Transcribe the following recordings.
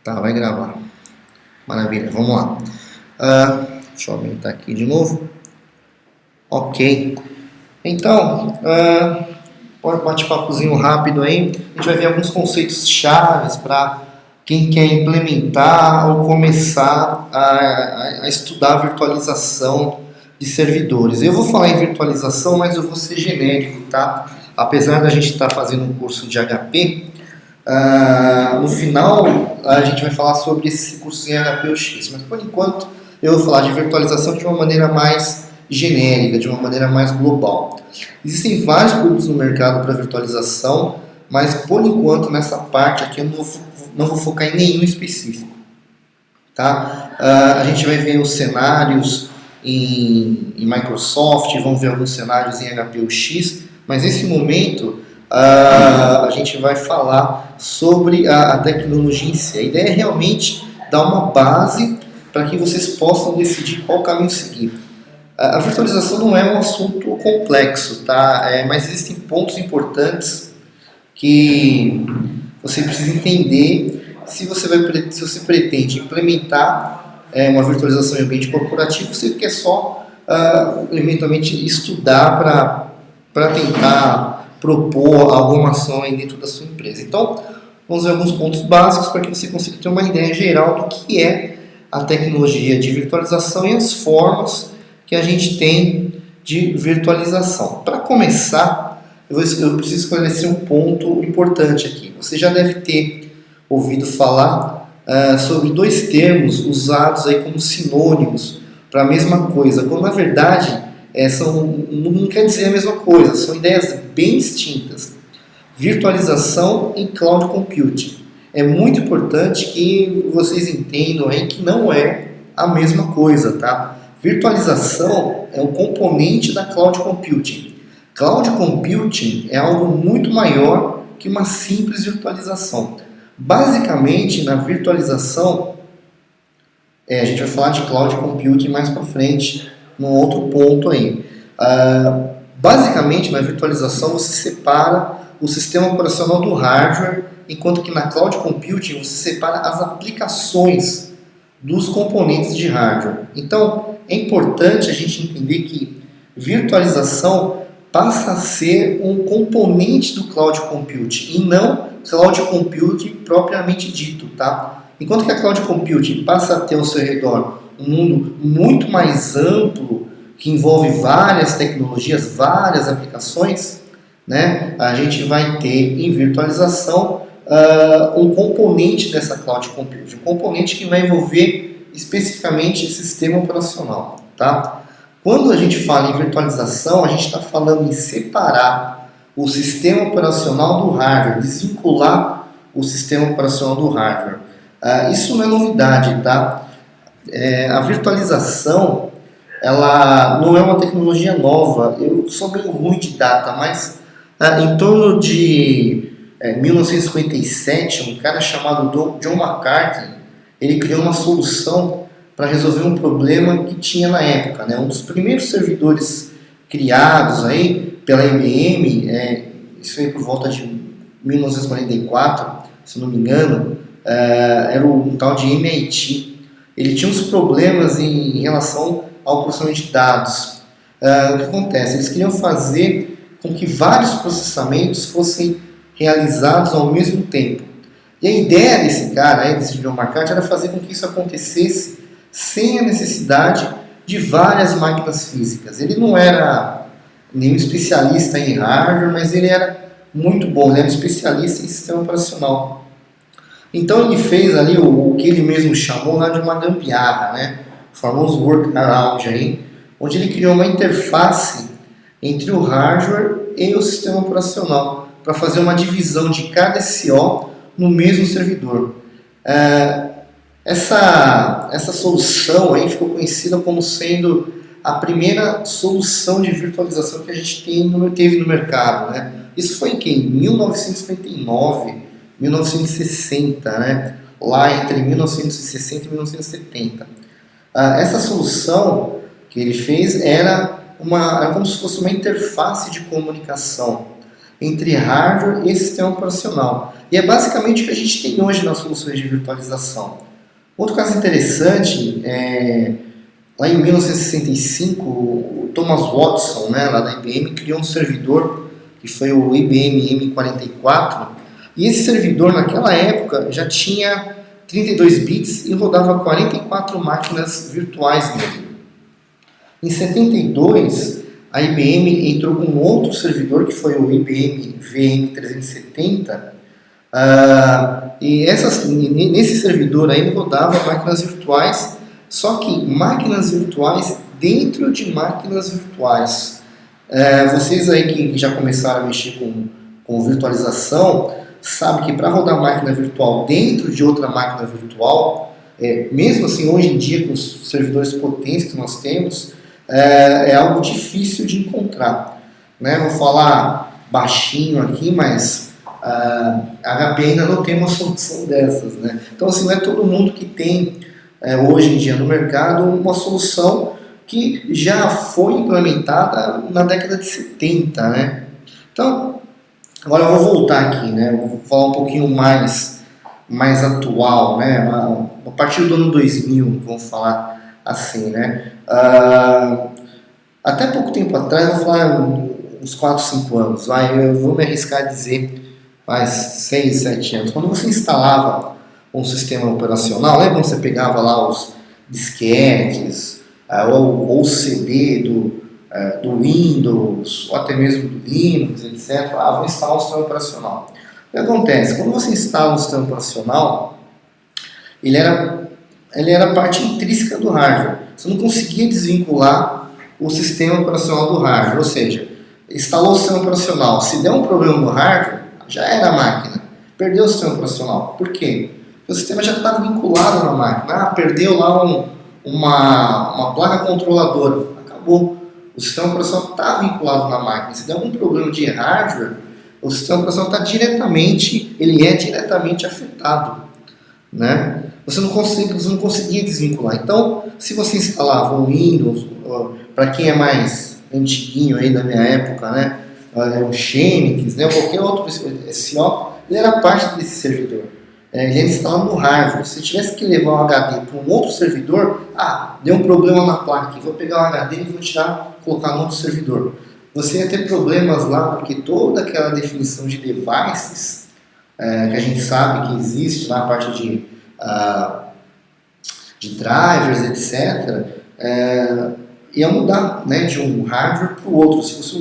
Tá, vai gravar. Maravilha, vamos lá. Deixa eu aumentar aqui de novo. Ok. Então, bate-papozinho rápido aí. A gente vai ver alguns conceitos chaves para quem quer implementar ou começar a estudar virtualização de servidores. Eu vou falar em virtualização, mas eu vou ser genérico, tá? Apesar da gente estar fazendo um curso de HP, no final a gente vai falar sobre esse curso em HP UX, mas por enquanto eu vou falar de virtualização de uma maneira mais genérica, de uma maneira mais global. Existem vários produtos no mercado para virtualização, mas por enquanto nessa parte aqui eu não vou focar em nenhum específico. Tá? A gente vai ver os cenários em Microsoft, vamos ver alguns cenários em HP UX, mas nesse momento a gente vai falar sobre a tecnologia em si. A ideia é realmente dar uma base para que vocês possam decidir qual caminho seguir. A virtualização não é um assunto complexo, tá? Mas existem pontos importantes que você precisa entender se você pretende implementar uma virtualização em ambiente corporativo, você quer só eventualmente estudar para tentar propor alguma ação aí dentro da sua empresa. Então, vamos ver alguns pontos básicos para que você consiga ter uma ideia geral do que é a tecnologia de virtualização e as formas que a gente tem de virtualização. Para começar, eu preciso esclarecer um ponto importante aqui. Você já deve ter ouvido falar sobre dois termos usados aí como sinônimos para a mesma coisa, quando na verdade não quer dizer a mesma coisa, são ideias bem distintas. Virtualização e Cloud Computing. É muito importante que vocês entendam aí que não é a mesma coisa, tá? Virtualização é um componente da Cloud Computing. Cloud Computing é algo muito maior que uma simples virtualização. Basicamente, na virtualização, a gente vai falar de Cloud Computing mais para frente, num outro ponto aí. Basicamente, na virtualização, você separa o sistema operacional do hardware, enquanto que na Cloud Computing você separa as aplicações dos componentes de hardware. Então, é importante a gente entender que virtualização passa a ser um componente do Cloud Computing e não Cloud Computing propriamente dito, tá? Enquanto que a Cloud Computing passa a ter ao seu redor um mundo muito mais amplo, que envolve várias tecnologias, várias aplicações, né? A gente vai ter em virtualização um componente dessa Cloud Computing, um componente que vai envolver especificamente esse sistema operacional. Tá? Quando a gente fala em virtualização, a gente está falando em separar o sistema operacional do hardware, desvincular o sistema operacional do hardware. Isso não é novidade, tá? A virtualização ela não é uma tecnologia nova. Eu sou meio ruim de data, mas em torno de 1957, um cara chamado John McCarthy, ele criou uma solução para resolver um problema que tinha na época, né? Um dos primeiros servidores criados aí pela IBM, isso aí por volta de 1944, se não me engano, era um tal de MIT. Ele tinha uns problemas em relação ao processamento de dados. O que acontece? Eles queriam fazer com que vários processamentos fossem realizados ao mesmo tempo. E a ideia desse cara, desse John McCarthy, era fazer com que isso acontecesse sem a necessidade de várias máquinas físicas. Ele não era nenhum especialista em hardware, mas ele era muito bom, ele era um especialista em sistema operacional. Então ele fez ali o que ele mesmo chamou lá de uma gambiarra, né? O famoso workaround aí, onde ele criou uma interface entre o hardware e o sistema operacional, para fazer uma divisão de cada SO no mesmo servidor. Essa solução aí ficou conhecida como sendo a primeira solução de virtualização que a gente teve no mercado, né? Isso foi em 1959, 1960, né? Lá entre 1960 e 1970. Essa solução que ele fez era como se fosse uma interface de comunicação. entre hardware e sistema operacional. E é basicamente o que a gente tem hoje nas soluções de virtualização. Outro caso interessante é, lá em 1965, o Thomas Watson, né, lá da IBM, criou um servidor que foi o IBM M44, e esse servidor naquela época já tinha 32 bits e rodava 44 máquinas virtuais nele. Em 72, a IBM entrou com outro servidor que foi o IBM VM370, e nesse servidor aí ele rodava máquinas virtuais, só que máquinas virtuais dentro de máquinas virtuais. Vocês aí que já começaram a mexer com virtualização, sabem que para rodar máquina virtual dentro de outra máquina virtual, mesmo assim hoje em dia com os servidores potentes que nós temos, é algo difícil de encontrar, né? Vou falar baixinho aqui, mas a HP ainda não tem uma solução dessas, né? Então assim, não é todo mundo que tem hoje em dia no mercado uma solução que já foi implementada na década de 70, né? Então, agora eu vou voltar aqui, né? Eu vou falar um pouquinho mais atual, né? A partir do ano 2000, vamos falar assim, né? Até pouco tempo atrás, vou falar uns 4, 5 anos, eu vou me arriscar a dizer, faz 6, 7 anos, quando você instalava um sistema operacional, lembra quando você pegava lá os disquetes, ou o CD do Windows, ou até mesmo do Linux, etc. Vou instalar um sistema operacional. O que acontece? Quando você instala um sistema operacional, ele era parte intrínseca do hardware. Você não conseguia desvincular o sistema operacional do hardware, ou seja, instalou o sistema operacional, se der um problema no hardware, já era a máquina, perdeu o sistema operacional. Por quê? Porque o sistema já está vinculado na máquina. Perdeu lá uma placa controladora, acabou. O sistema operacional está vinculado na máquina. Se der algum problema de hardware, o sistema operacional é diretamente afetado, né? Você não conseguia desvincular. Então, se você instalava um Windows, para quem é mais antiguinho aí da minha época, né, o Xenix, né, qualquer outro SO, ele era parte desse servidor. Ele era instalado no hardware. Se tivesse que levar um HD para um outro servidor, deu um problema na placa aqui, vou pegar o HD e vou colocar no outro servidor. Você ia ter problemas lá, porque toda aquela definição de devices, que a gente sabe que existe lá, a parte de drivers, etc., ia mudar, né, de um hardware para o outro. Se fosse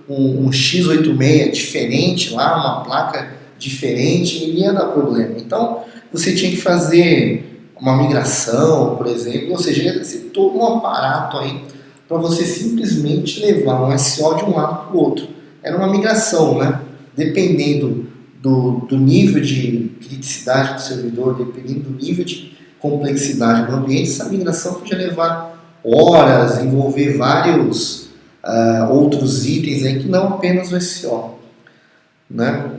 um x86 diferente lá, uma placa diferente, ia dar problema. Então, você tinha que fazer uma migração, por exemplo, ou seja, ia ser todo um aparato aí para você simplesmente levar um SO de um lado para o outro. Era uma migração, né? Dependendo do nível de criticidade do servidor, dependendo do nível de complexidade do ambiente, essa migração podia levar horas, envolver vários outros itens aí que não apenas o SO, né?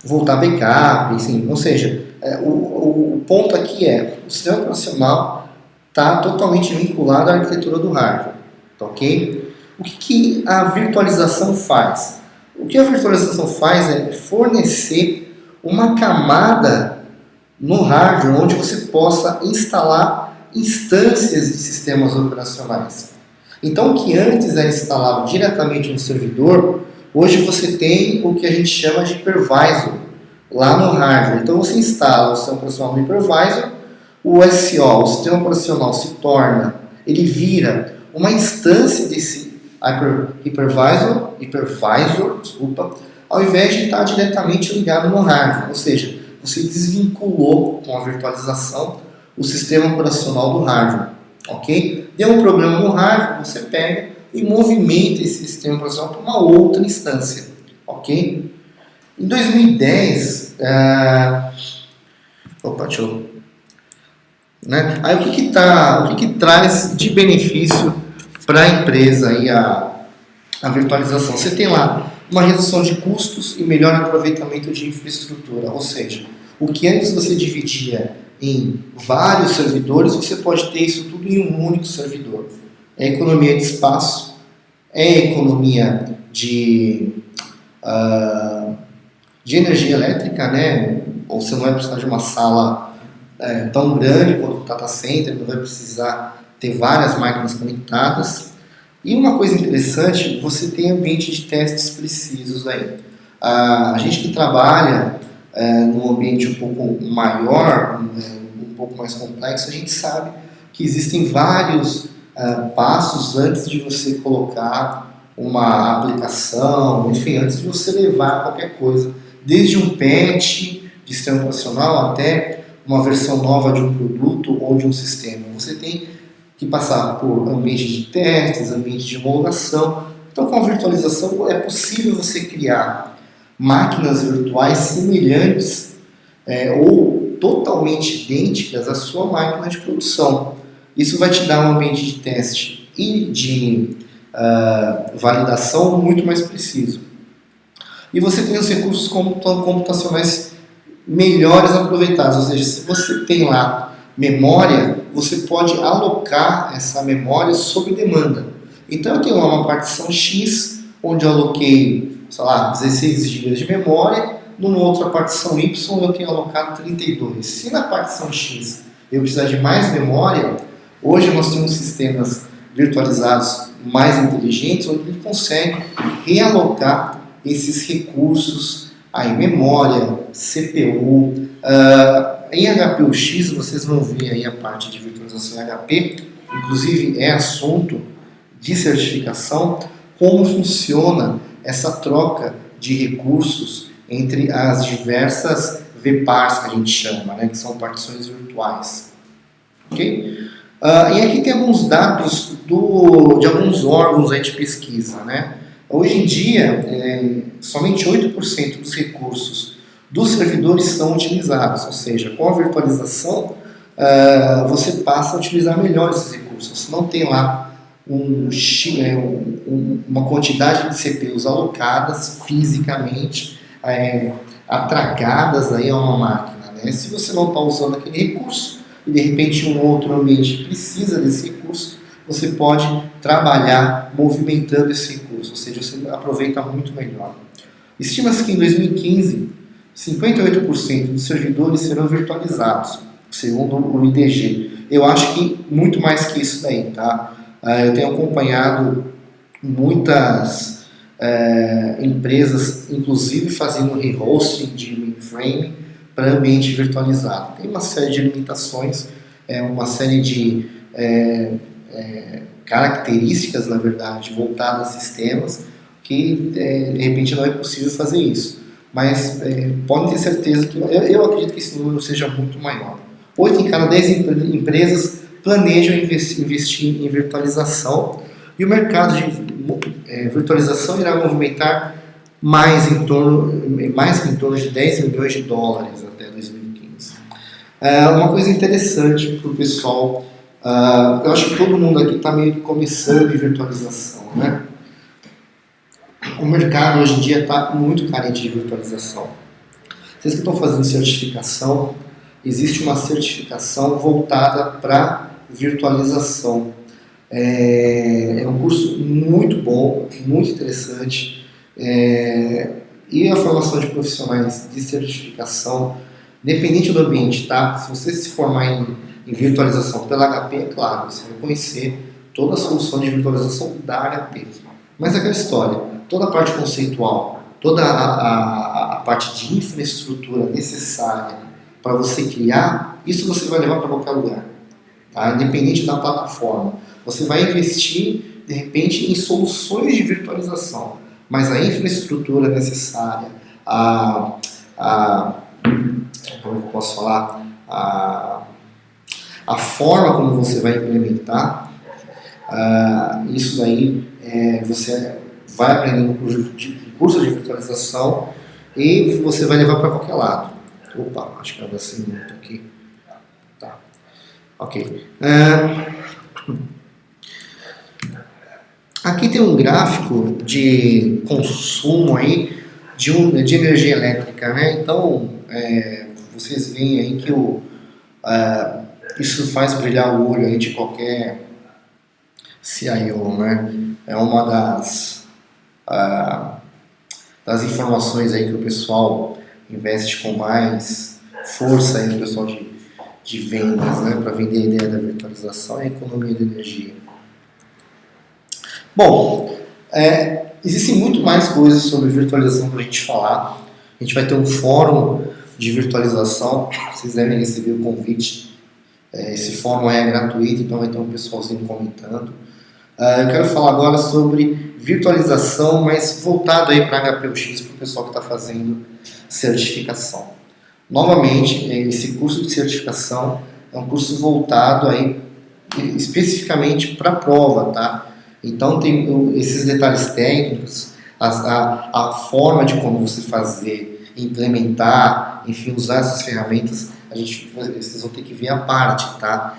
Voltar backup, assim, ou seja, o ponto aqui o sistema operacional está totalmente vinculado à arquitetura do hardware, tá ok? O que a virtualização faz? O que a virtualização faz é fornecer uma camada no hardware onde você possa instalar instâncias de sistemas operacionais. Então, o que antes era instalado diretamente no servidor, hoje você tem o que a gente chama de hypervisor lá no hardware. Então você instala o sistema operacional no hypervisor, o SO, o sistema operacional ele vira uma instância desse hypervisor, ao invés de estar diretamente ligado no hardware. Ou seja, você desvinculou com a virtualização o sistema operacional do hardware. Ok? Deu um problema no hardware, você pega e movimenta esse sistema operacional para uma outra instância, ok? Em 2010, aí o que traz de benefício para a empresa aí a virtualização? Você tem lá uma redução de custos e melhor aproveitamento de infraestrutura, ou seja, o que antes você dividia em vários servidores, você pode ter isso tudo em um único servidor. É economia de espaço, é economia de de energia elétrica, né? Ou você não vai precisar de uma sala tão grande quanto o data center, não vai precisar ter várias máquinas conectadas. E uma coisa interessante, você tem ambiente de testes precisos aí. A gente que trabalha num ambiente um pouco maior, um pouco mais complexo, a gente sabe que existem vários passos antes de você colocar uma aplicação, enfim, antes de você levar qualquer coisa, desde um patch de sistema operacional até uma versão nova de um produto ou de um sistema. Você tem que passar por ambiente de testes, ambiente de homologação. Então, com a virtualização é possível você criar máquinas virtuais semelhantes ou totalmente idênticas à sua máquina de produção. Isso vai te dar um ambiente de teste e de validação muito mais preciso. E você tem os recursos computacionais melhores aproveitados, ou seja, se você tem lá memória, você pode alocar essa memória sob demanda. Então eu tenho lá uma partição X, onde eu aloquei, sei lá, 16 GB de memória, numa outra partição Y eu tenho alocado 32. Se na partição X eu precisar de mais memória, hoje nós temos sistemas virtualizados mais inteligentes, onde ele consegue realocar esses recursos aí, memória, CPU. Em HPUX vocês vão ver aí a parte de virtualização em HP, inclusive é assunto de certificação, como funciona essa troca de recursos entre as diversas VPARs que a gente chama, né, que são partições virtuais. Ok? E aqui tem alguns dados de alguns órgãos aí de pesquisa, né? Hoje em dia, somente 8% dos recursos dos servidores são utilizados, ou seja, com a virtualização você passa a utilizar melhor esses recursos. Você não tem lá uma quantidade de CPUs alocadas fisicamente, atracadas aí a uma máquina, né? Se você não está usando aquele recurso e de repente um outro ambiente precisa desse recurso, você pode trabalhar movimentando esse recurso, ou seja, você aproveita muito melhor. Estima-se que em 2015, 58% dos servidores serão virtualizados, segundo o IDG. Eu acho que muito mais que isso daí, tá? Eu tenho acompanhado muitas empresas, inclusive fazendo rehosting de mainframe para ambiente virtualizado. Tem uma série de limitações, uma série de características, na verdade, voltadas a sistemas, que de repente não é possível fazer isso. Mas podem ter certeza que eu acredito que esse número seja muito maior. 8 em cada 10 empresas planejam investir em virtualização, e o mercado de virtualização irá movimentar mais em torno de 10 milhões de dólares até 2015. Uma coisa interessante para o pessoal, eu acho que todo mundo aqui está meio que começando em virtualização, né? O mercado hoje em dia está muito carente de virtualização. Vocês que estão fazendo certificação, existe uma certificação voltada para virtualização. É um curso muito bom, muito interessante, e a formação de profissionais de certificação, dependente do ambiente, tá? Se você se formar em virtualização pela HP, é claro, você vai conhecer toda a solução de virtualização da HP. Mas aquela história, toda a parte conceitual, toda a parte de infraestrutura necessária para você criar, isso você vai levar para qualquer lugar, tá? Independente da plataforma. Você vai investir, de repente, em soluções de virtualização, mas a infraestrutura necessária, como eu posso falar, a forma como você vai implementar, isso daí você vai aprender no curso de virtualização e você vai levar para qualquer lado. Opa, acho que era assim muito aqui. Tá. Ok. Aqui tem um gráfico de consumo aí de energia elétrica, né? Então, vocês veem aí que isso faz brilhar o olho aí de qualquer CIO, né? É uma das das informações aí que o pessoal investe com mais força aí no pessoal de vendas, né, para vender a ideia da virtualização e a economia de energia. Bom, existem muito mais coisas sobre virtualização para a gente falar. A gente vai ter um fórum de virtualização, vocês devem receber o convite. Esse fórum é gratuito, então vai ter um pessoalzinho comentando. Eu quero falar agora sobre virtualização, mas voltado aí para HPUX, para o pessoal que está fazendo certificação. Novamente, esse curso de certificação é um curso voltado aí especificamente para a prova, tá? Então tem esses detalhes técnicos, a forma de como você fazer, implementar, enfim, usar essas ferramentas, vocês vão ter que ver a parte, tá?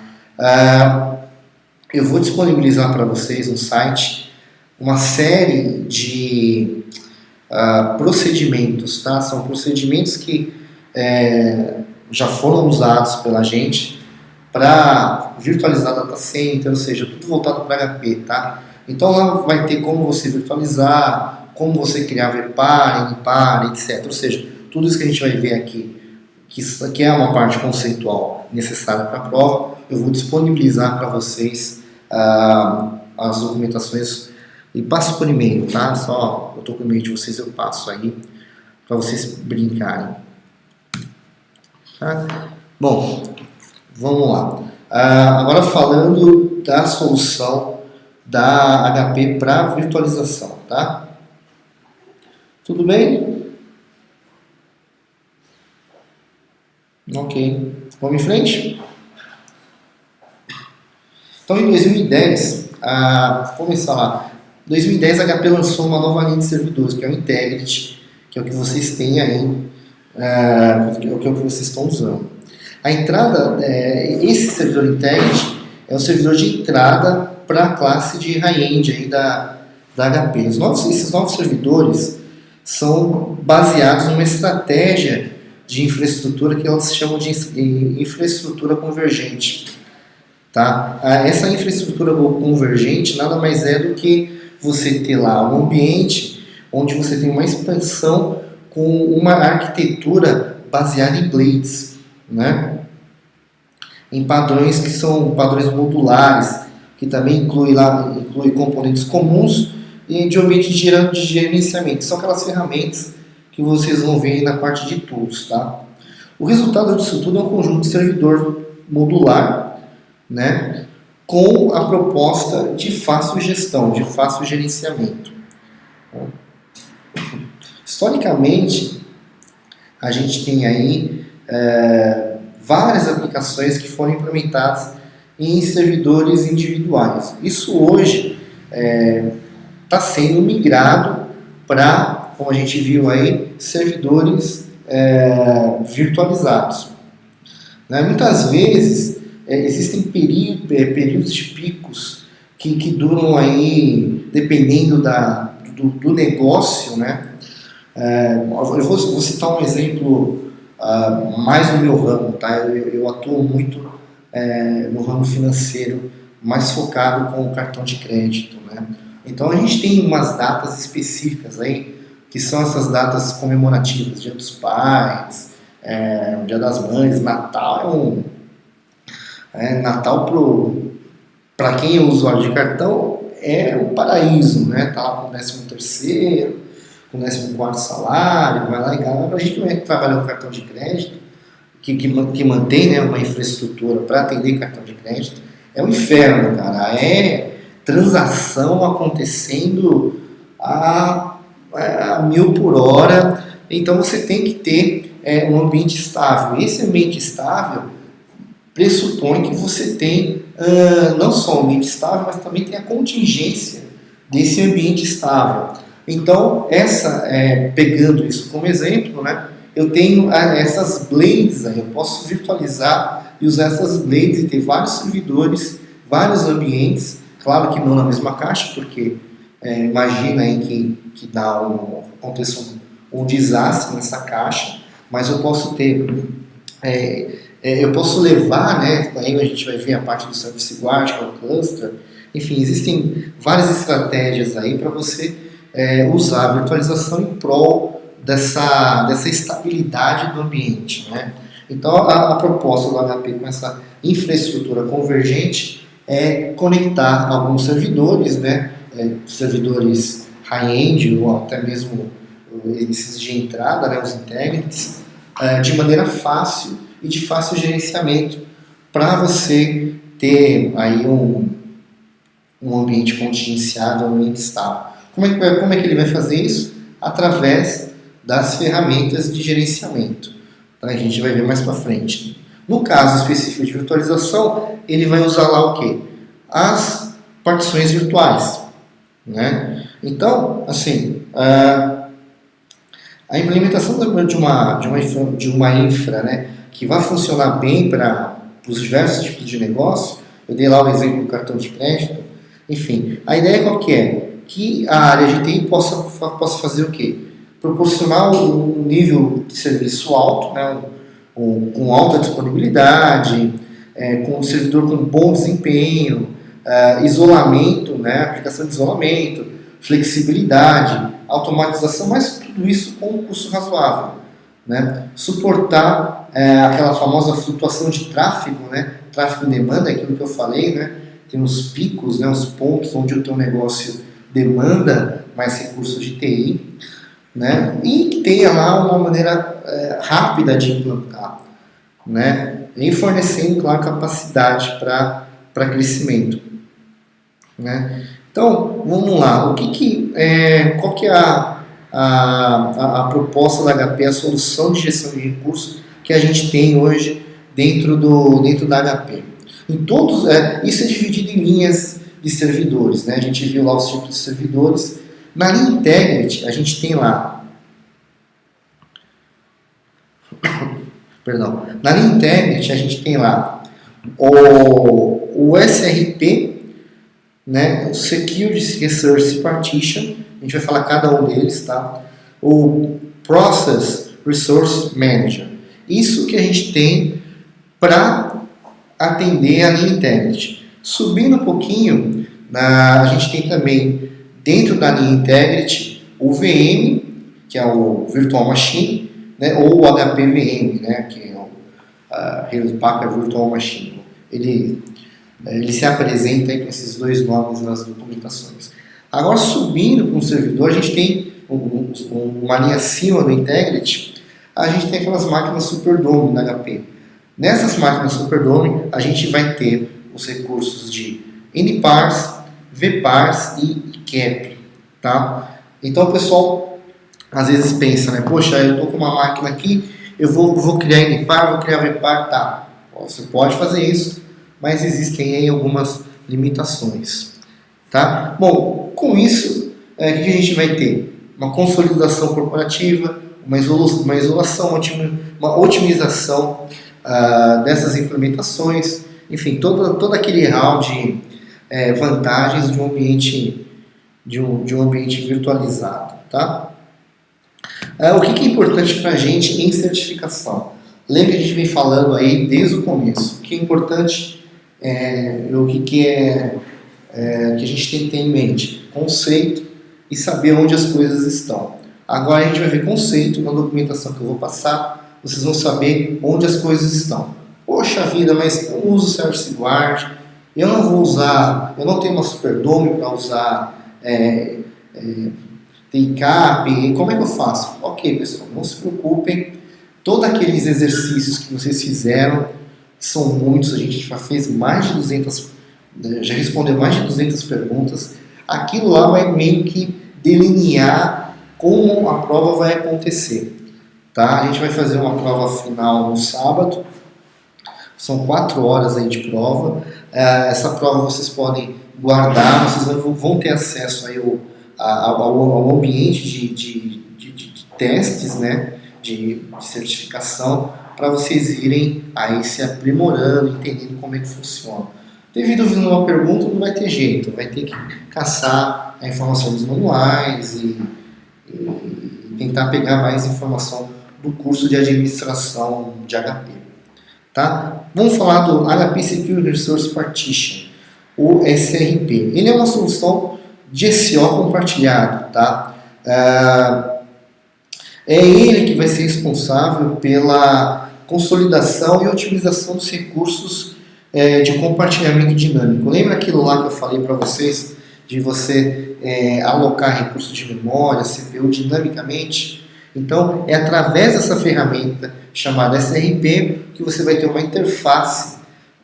Eu vou disponibilizar para vocês no site uma série de procedimentos, tá? São procedimentos que já foram usados pela gente para virtualizar data center, ou seja, tudo voltado para HP, tá? Então lá vai ter como você virtualizar, como você criar VPAR, NPAR, etc. Ou seja, tudo isso que a gente vai ver aqui, que é uma parte conceitual necessária para a prova, eu vou disponibilizar para vocês as documentações e passo por e-mail, tá? Só eu estou com o e-mail de vocês, eu passo aí para vocês brincarem. Tá? Bom, vamos lá. Agora falando da solução da HP para virtualização, tá? Tudo bem? Ok. Vamos em frente? Então, em 2010, vou começar lá. Em 2010, a HP lançou uma nova linha de servidores, que é o Integrity, que é o que vocês têm aí, que é o que vocês estão usando. A entrada, esse servidor Integrity é o servidor de entrada para a classe de high-end aí da HP. Esses novos servidores são baseados numa estratégia de infraestrutura que elas chamam de infraestrutura convergente. Tá? Essa infraestrutura convergente nada mais é do que você ter lá um ambiente onde você tem uma expansão com uma arquitetura baseada em blades, né? Em padrões que são padrões modulares, que também inclui componentes comuns e de ambiente de gerenciamento. São aquelas ferramentas que vocês vão ver aí na parte de tools. Tá? O resultado disso tudo é um conjunto de servidor modular, né, com a proposta de fácil gestão, de fácil gerenciamento. Historicamente, a gente tem aí várias aplicações que foram implementadas em servidores individuais. Isso hoje está sendo migrado para, como a gente viu aí, servidores virtualizados. Né? Muitas vezes existem períodos de picos que duram aí, dependendo do negócio, né? Eu vou citar um exemplo mais no meu ramo, tá? Eu atuo muito no ramo financeiro, mais focado com o cartão de crédito, né? Então a gente tem umas datas específicas aí, que são essas datas comemorativas, Dia dos Pais, Dia das Mães, Natal. Natal para quem é usuário de cartão é um paraíso, né? Tá lá com o 13º, com o 14º salário, vai lá e gasta. Para a gente que trabalha com cartão de crédito, que mantém, né, uma infraestrutura para atender cartão de crédito, é um inferno, cara. É transação acontecendo a 1000 por hora. Então você tem que ter um ambiente estável. Esse ambiente estável pressupõe que você tem não só um ambiente estável, mas também tem a contingência desse ambiente estável. Então, pegando isso como exemplo, né, eu tenho essas blades, eu posso virtualizar e usar essas blades e ter vários servidores, vários ambientes, claro que não na mesma caixa, porque imagina aí que aconteça um desastre nessa caixa, mas eu posso ter... eu posso levar, né, aí a gente vai ver a parte do Service Guard, que é o cluster, enfim, existem várias estratégias aí para você usar a virtualização em prol dessa estabilidade do ambiente, né? Então, a proposta do HP com essa infraestrutura convergente é conectar alguns servidores, né? Servidores high-end ou até mesmo esses de entrada, né? Os integrities, de maneira fácil e de fácil gerenciamento para você ter aí um ambiente contingenciado, um ambiente estável. Como é que ele vai fazer isso? Através das ferramentas de gerenciamento. Tá? A gente vai ver mais para frente. No caso específico de virtualização, ele vai usar lá o quê? As partições virtuais. Né? Então, assim, a implementação de uma infra, né, que vai funcionar bem para os diversos tipos de negócio, eu dei lá o exemplo do cartão de crédito, enfim, a ideia qual que é? Que a área de TI possa fazer o quê? Proporcionar um nível de serviço alto, né, com alta disponibilidade, com um servidor com bom desempenho, isolamento, né, aplicação de isolamento, flexibilidade, automatização, mas tudo isso com um custo razoável. Né? Suportar aquela famosa flutuação de tráfego, né? Tráfego e demanda, é aquilo que eu falei, né? Tem os picos, né? Os pontos onde o teu negócio demanda mais recursos de TI, né? E que tenha lá uma maneira rápida de implantar, né? E fornecendo, claro, capacidade para crescimento, né? Então, vamos lá. Qual que é a proposta da HP, a solução de gestão de recursos que a gente tem hoje dentro da HP? Isso é dividido em linhas de servidores, né? A gente viu lá os tipos de servidores. Na linha Integrity, a gente tem lá... Perdão. Na linha Integrity, a gente tem lá o SRP, né? O Security Resource Partition, a gente vai falar cada um deles, tá? O Process Resource Manager. Isso que a gente tem para atender a linha Integrity. Subindo um pouquinho, a gente tem também, dentro da linha Integrity, o VM, que é o Virtual Machine, né? Ou o HPVM, né? Que é o Hewlett Packard Virtual Machine. Ele se apresenta aí com esses dois nomes nas documentações. Agora, subindo para um servidor, a gente tem uma linha acima do Integrity, a gente tem aquelas máquinas Superdome da HP. Nessas máquinas Superdome, a gente vai ter os recursos de NPARS, VPARS e CAP. Tá? Então, o pessoal às vezes pensa, né? Poxa, eu estou com uma máquina aqui, eu vou criar NPAR, vou criar VPAR. Tá, você pode fazer isso, mas existem aí algumas limitações. Tá? Bom, com isso, o que a gente vai ter? Uma consolidação corporativa, uma isolação, uma otimização dessas implementações, enfim, todo aquele hall de vantagens de um ambiente virtualizado. Tá? O que é importante para a gente em certificação? Lembra que a gente vem falando aí desde o começo. O que é importante, que a gente tem que ter em mente? Conceito e saber onde as coisas estão. Agora a gente vai ver conceito na documentação que eu vou passar, vocês vão saber onde as coisas estão. Poxa vida, mas eu uso Service Guard, eu não tenho uma Superdome para usar TCAP, como é que eu faço? Ok, pessoal, não se preocupem, todos aqueles exercícios que vocês fizeram, são muitos, a gente já fez mais de 200, já respondeu mais de 200 perguntas, aquilo lá vai meio que delinear como a prova vai acontecer. Tá? A gente vai fazer uma prova final no sábado, são 4 horas aí de prova, essa prova vocês podem guardar, vocês vão ter acesso aí ao ambiente de testes, né, de certificação, para vocês irem aí se aprimorando, entendendo como é que funciona. Devido a uma pergunta, não vai ter jeito, vai ter que caçar a informação dos manuais e tentar pegar mais informação do curso de administração de HP. Tá? Vamos falar do HP Security Resource Partition, o SRP. Ele é uma solução de SEO compartilhado, tá? É ele que vai ser responsável pela consolidação e otimização dos recursos de compartilhamento dinâmico. Lembra aquilo lá que eu falei para vocês de você alocar recursos de memória, CPU dinamicamente? Então, é através dessa ferramenta chamada SRP que você vai ter uma interface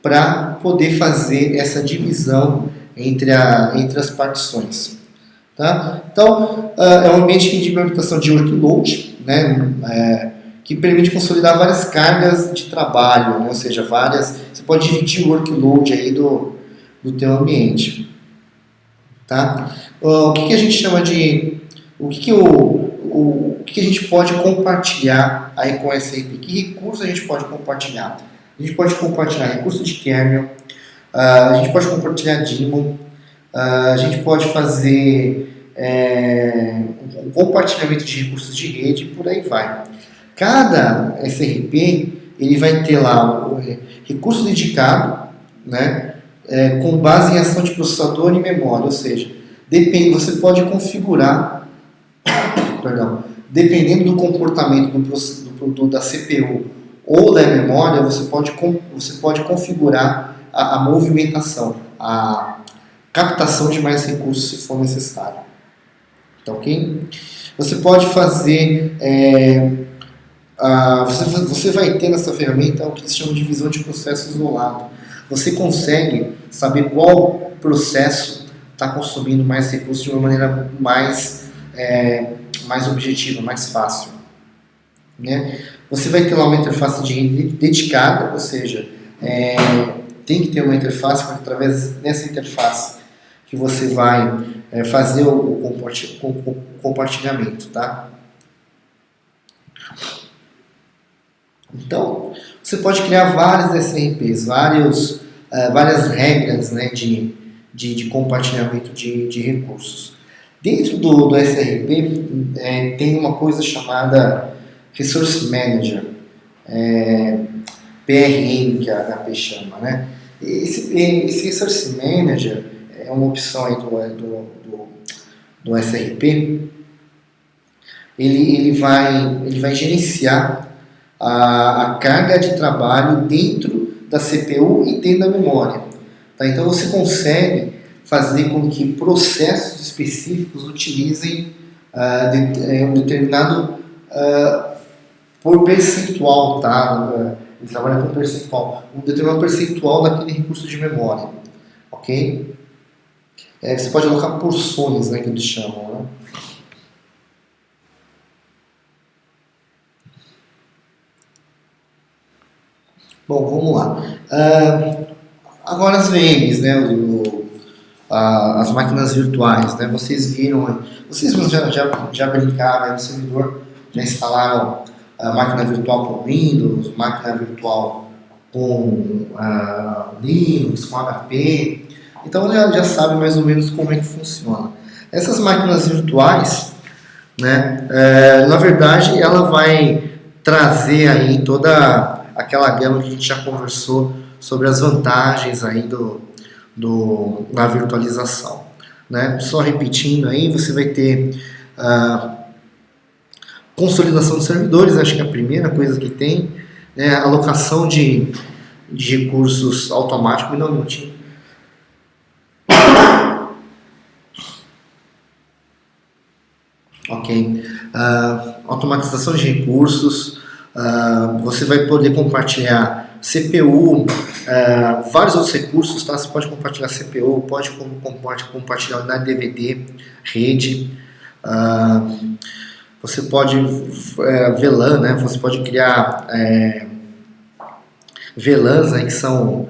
para poder fazer essa divisão entre as partições. Tá? Então, é um ambiente de implementação de workload, né, que permite consolidar várias cargas de trabalho, né, ou seja, você pode dividir o workload aí do teu ambiente. Tá? O que a gente chama de... O que a gente pode compartilhar aí com essa SRP? Que recursos a gente pode compartilhar? A gente pode compartilhar recursos de kernel, a gente pode compartilhar daemon, a gente pode fazer um compartilhamento de recursos de rede e por aí vai. Cada SRP ele vai ter lá o recurso dedicado, né, com base em ação de processador e memória, ou seja, você pode configurar, dependendo do comportamento da CPU ou da memória, você pode configurar a movimentação, a captação de mais recursos se for necessário. Tá ok? Você pode fazer... você vai ter nessa ferramenta o que se chama de visão de processo isolado. Você consegue saber qual processo está consumindo mais recursos de uma maneira mais objetiva, mais fácil. Né? Você vai ter lá uma interface de rede dedicada, ou seja, tem que ter uma interface, porque através dessa interface que você vai fazer o compartilhamento. Tá? Então, você pode criar vários SRPs, várias regras, né, de compartilhamento de recursos. Dentro do SRP tem uma coisa chamada Resource Manager, PRM, que a HP chama. Né? Esse Resource Manager é uma opção aí do SRP. Ele vai gerenciar a carga de trabalho dentro da CPU e dentro da memória. Tá? Então você consegue fazer com que processos específicos utilizem um determinado por percentual, tá? Ele trabalha com percentual, um determinado percentual daquele recurso de memória, ok? Você pode alocar porções, né, que eles chamam, né? Bom, vamos lá. Agora as VMs, né, as máquinas virtuais, né? Vocês viram, vocês já brincaram no servidor, já instalaram a máquina virtual com Windows, máquina virtual com Linux, com HP, então já sabe mais ou menos como é que funciona. Essas máquinas virtuais, né, na verdade, ela vai trazer aí toda aquela gama que a gente já conversou sobre as vantagens aí na virtualização. Né? Só repetindo aí, você vai ter consolidação de servidores, acho que é a primeira coisa que tem, né? Alocação de recursos automáticos, não, minutinho. Ok. Automatização de recursos, você vai poder compartilhar CPU, vários outros recursos, tá? Você pode compartilhar CPU, pode compartilhar unidade DVD, rede, você pode VLAN, né? Você pode criar VLANs aí, que são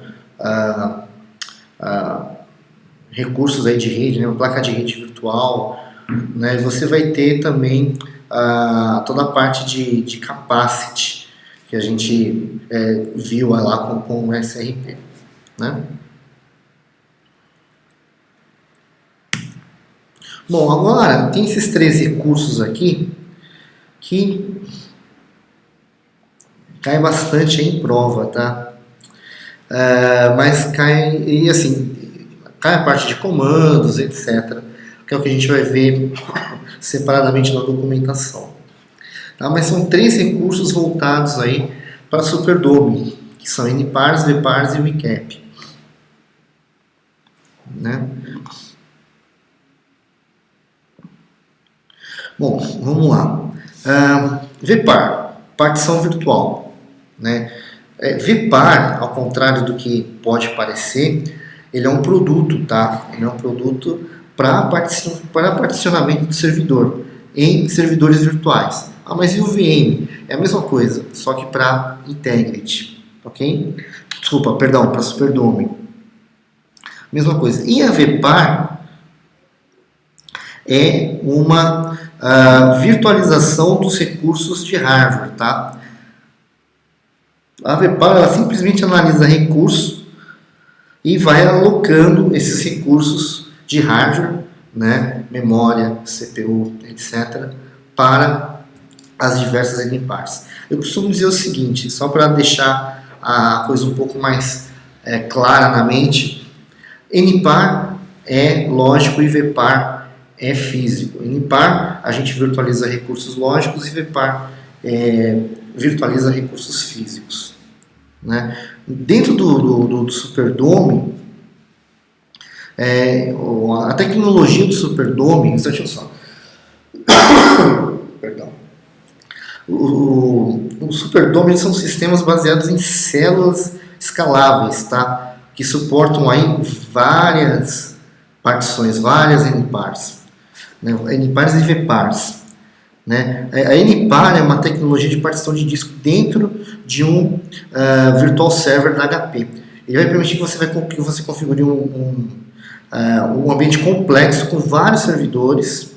recursos aí de rede, né? Uma placa de rede virtual, né? E você vai ter também toda a parte de capacity que a gente viu lá com o SRP, né? Bom, agora tem esses 3 recursos aqui que cai bastante em prova, tá? Mas cai, e assim, cai a parte de comandos, etc. que é o que a gente vai ver separadamente na documentação. Tá? Mas são 3 recursos voltados aí para Superdome, que são NPARS, VPARS e WCAP. Né? Bom, vamos lá. VPAR, partição virtual. Né? VPAR, ao contrário do que pode parecer, ele é um produto, tá? Ele é um produto para particionamento do servidor em servidores virtuais. Ah, mas e o VM? É a mesma coisa, só que para Integrity, ok? Desculpa, perdão, para Superdome. Mesma coisa. E a VPAR é uma virtualização dos recursos de hardware, tá? A VPAR ela simplesmente analisa recursos e vai alocando esses recursos de hardware, né, memória, CPU, etc., para as diversas NPARs. Eu costumo dizer o seguinte, só para deixar a coisa um pouco mais clara na mente: NPAR é lógico e VPAR é físico. NPAR a gente virtualiza recursos lógicos e VPAR virtualiza recursos físicos. Né? Dentro do Superdome, a tecnologia do Superdome, deixa eu só. Perdão. O Superdome são sistemas baseados em células escaláveis, tá? Que suportam aí várias partições, várias NPARs, né? NPARs e VPARs. Né? A NPAR é uma tecnologia de partição de disco dentro de um virtual server da HP. Ele vai permitir que você configure um ambiente complexo com vários servidores,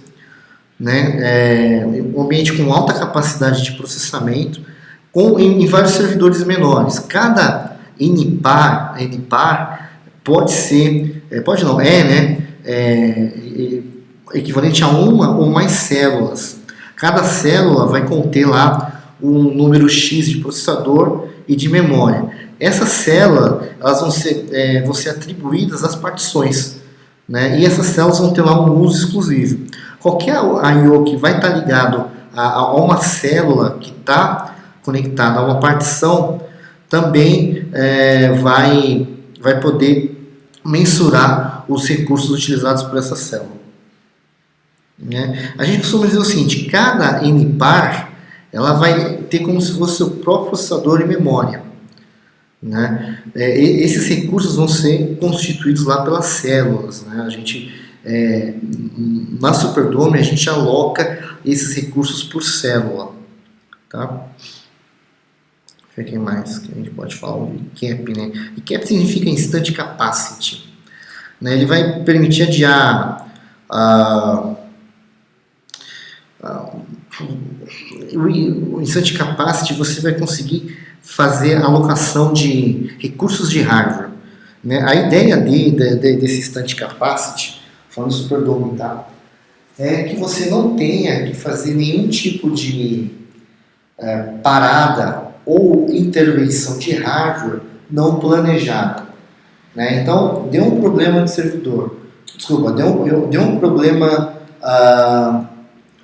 né? Um ambiente com alta capacidade de processamento em vários servidores menores. Cada NPAR pode ser, pode não, né? Equivalente a uma ou mais células. Cada célula vai conter lá um número X de processador e de memória. Essas células elas vão ser atribuídas às partições, né? E essas células vão ter lá um uso exclusivo. Qualquer I/O que vai estar ligado a uma célula que está conectada a uma partição também vai poder mensurar os recursos utilizados por essa célula. Né? A gente costuma dizer o seguinte: cada NPAR ela vai ter como se fosse seu próprio processador e memória. Né? Esses recursos vão ser constituídos lá pelas células. Né? A gente, na Superdome a gente aloca esses recursos por célula. Tá? Deixa eu ver quem mais que a gente pode falar. O ICAP, né? ICAP significa Instant Capacity. Né? Ele vai permitir adiar o Instant Capacity. Você vai conseguir fazer a alocação de recursos de hardware. Né? A ideia desse Instant Capacity, falando Superdome, tá? É que você não tenha que fazer nenhum tipo de parada ou intervenção de hardware não planejada. Né? Então, deu um problema de servidor, desculpa, deu um problema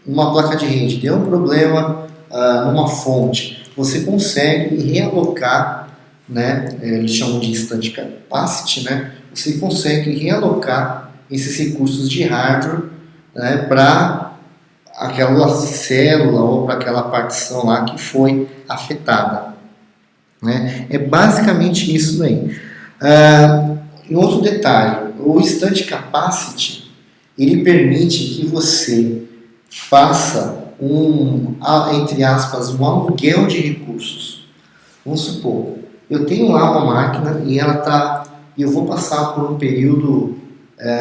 numa placa de rede, deu um problema numa fonte, você consegue realocar, né? Eles chamam de Instant Capacity, né? Você consegue realocar esses recursos de hardware, né, para aquela célula ou para aquela partição lá que foi afetada. Né? É basicamente isso daí. E outro detalhe, o Instant Capacity ele permite que você faça entre aspas, um aluguel de recursos. Vamos supor, eu tenho lá uma máquina e eu vou passar por um período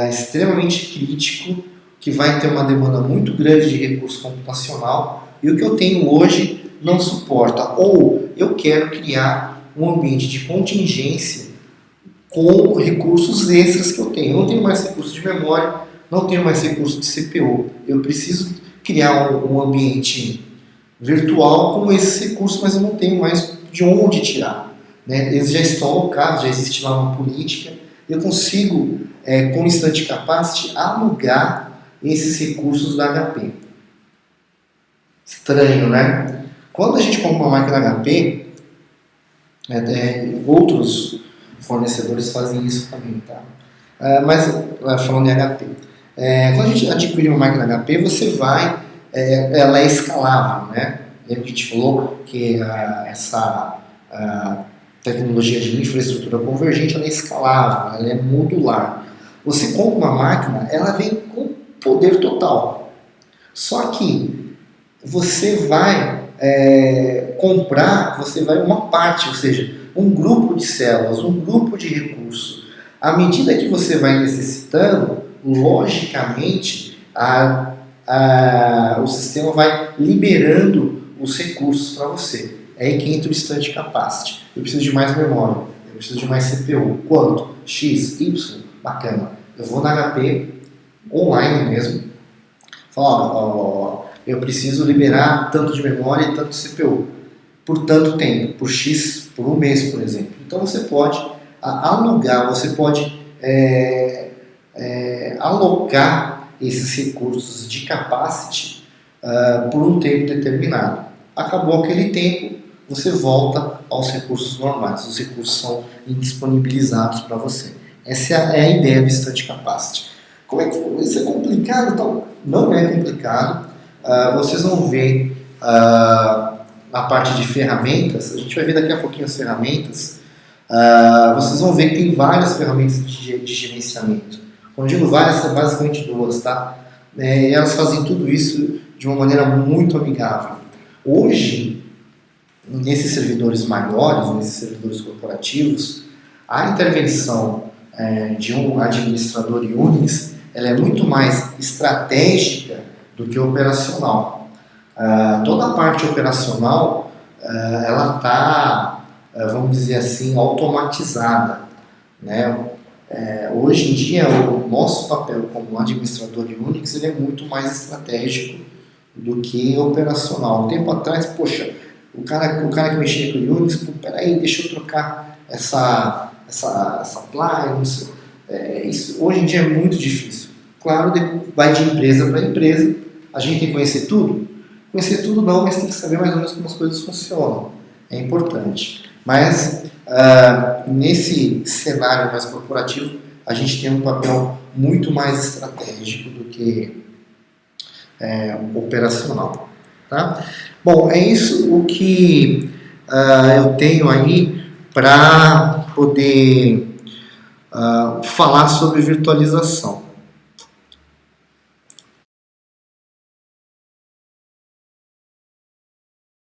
extremamente crítico, que vai ter uma demanda muito grande de recurso computacional, e o que eu tenho hoje não suporta, ou eu quero criar um ambiente de contingência com recursos extras que eu tenho. Eu não tenho mais recursos de memória, não tenho mais recursos de CPU, eu preciso criar um ambiente virtual com esses recursos, mas eu não tenho mais de onde tirar. Né? Eles já estão alocados, já existe lá uma política, eu consigo, com o Instant Capacity, alugar esses recursos da HP. Estranho, né? Quando a gente compra uma máquina HP, outros fornecedores fazem isso também, tá? Mas falando em HP, quando a gente adquire uma máquina HP, você vai, ela é escalável, né? Lembra que a gente falou que essa tecnologia de infraestrutura convergente ela é escalável, ela é modular. Você compra uma máquina, ela vem com poder total. Só que você vai comprar, você vai uma parte, ou seja, um grupo de células, um grupo de recursos. À medida que você vai necessitando, logicamente, o sistema vai liberando os recursos para você. É aí que entra o Instant Capacity. Eu preciso de mais memória, eu preciso de mais CPU. Quanto? X, Y, bacana. Eu vou na HP, online mesmo, falo, eu preciso liberar tanto de memória e tanto de CPU. Por tanto tempo, por X, por um mês, por exemplo. Então você pode alugar, você pode alocar esses recursos de capacity por um tempo determinado. Acabou aquele tempo, você volta aos recursos normais. Os recursos são indisponibilizados para você. Essa é a ideia do Instant Capacity. Como é que isso é complicado? Então, não é complicado. Vocês vão ver na parte de ferramentas, a gente vai ver daqui a pouquinho as ferramentas, vocês vão ver que tem várias ferramentas de gerenciamento. Quando eu digo várias, são basicamente duas, tá? E elas fazem tudo isso de uma maneira muito amigável. Hoje, nesses servidores maiores, nesses servidores corporativos, a intervenção de um administrador Unix ela é muito mais estratégica do que operacional. Toda a parte operacional ela está, vamos dizer assim, automatizada, né? Hoje em dia o nosso papel como administrador de Unix ele é muito mais estratégico do que operacional. Um tempo atrás, poxa, o cara que mexia com o Unix, peraí, deixa eu trocar essa appliance. Isso hoje em dia é muito difícil. Claro, vai de empresa para empresa. A gente tem que conhecer tudo? Conhecer tudo não, mas tem que saber mais ou menos como as coisas funcionam. É importante. Mas, nesse cenário mais corporativo, a gente tem um papel muito mais estratégico do que operacional. Tá? Bom, é isso o que eu tenho aí para poder falar sobre virtualização.